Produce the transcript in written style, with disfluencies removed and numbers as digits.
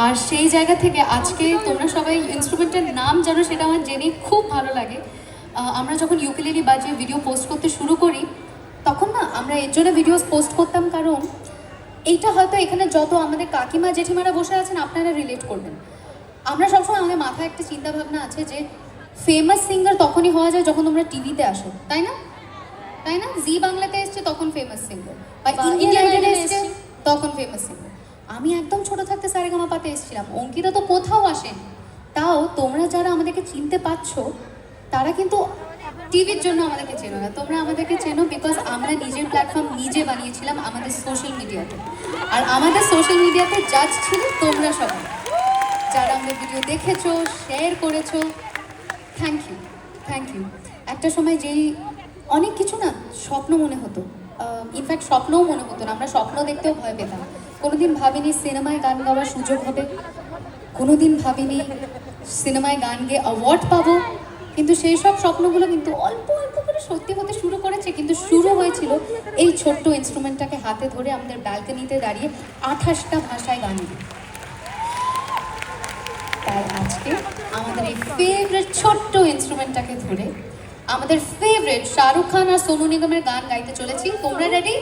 আর সেই জায়গা থেকে আজকে তোমরা সবাই ইনস্ট্রুমেন্টের নাম জানো সেটা আমার জেনে খুব ভালো লাগে। আমরা যখন ইউকেলেলি বাজিয়ে ভিডিও পোস্ট করতে শুরু করি তখন না আমরা এর জন্য ভিডিওস পোস্ট করতাম, কারণ এইটা হয়তো এখানে যত আমাদের কাকিমা জেঠিমারা বসে আছেন আপনারা রিলেট করবেন। আমরা সবসময় আমাদের মাথায় একটা চিন্তা ভাবনা আছে যে ফেমাস সিঙ্গার তখনই হওয়া যায় যখন তোমরা টিভিতে আসো, তাই না? তাই না? জি বাংলাতে এসছে তখন ফেমাস সিঙ্গার, বা ইন্ডিয়া আইডলে এসছে তখন ফেমাস সিঙ্গার। আমি একদম ছোট থাকতে সারেগামাপাতে এসেছিলাম, অঙ্কিতা তো কোথাও আসেন। তাও তোমরা যারা আমাদেরকে চিনতে পারছো তারা কিন্তু টিভির জন্য আমাদেরকে চেনো না, তোমরা আমাদেরকে চেনো বিকজ আমরা নিজের প্ল্যাটফর্ম নিজে বানিয়েছিলাম আমাদের সোশ্যাল মিডিয়াতে। আর আমাদের সোশ্যাল মিডিয়াতে জাজ ছিল তোমরা সবাই, যারা আমাদের ভিডিও দেখেছো, শেয়ার করেছো। Thank you, thank you. একটা সময় যেই অনেক কিছু না স্বপ্ন মনে হতো, ইনফ্যাক্ট স্বপ্নও মনে হতো না, আমরা স্বপ্ন দেখতেও ভয় পেতাম। কোনোদিন ভাবিনি সিনেমায় গান গাওয়ার সুযোগ হবে, কোনোদিন ভাবিনি সিনেমায় গান গেয়ে অ্যাওয়ার্ড পাবো, কিন্তু সেই সব স্বপ্নগুলো কিন্তু অল্প অল্প করে সত্যি হতে শুরু করেছে। কিন্তু শুরু হয়েছিল এই ছোট্ট ইনস্ট্রুমেন্টটাকে হাতে ধরে আমাদের ব্যালকনিতে দাঁড়িয়ে 28টা ভাষায় গান দিয়ে। তাই আজকে আমাদের এই ফেভারিট ছোট্ট ইনস্ট্রুমেন্টটাকে ধরে আমাদের ফেভারিট শাহরুখ খান আর সোনু নিগমের গান গাইতে চলেছি। তোমরা রেডি?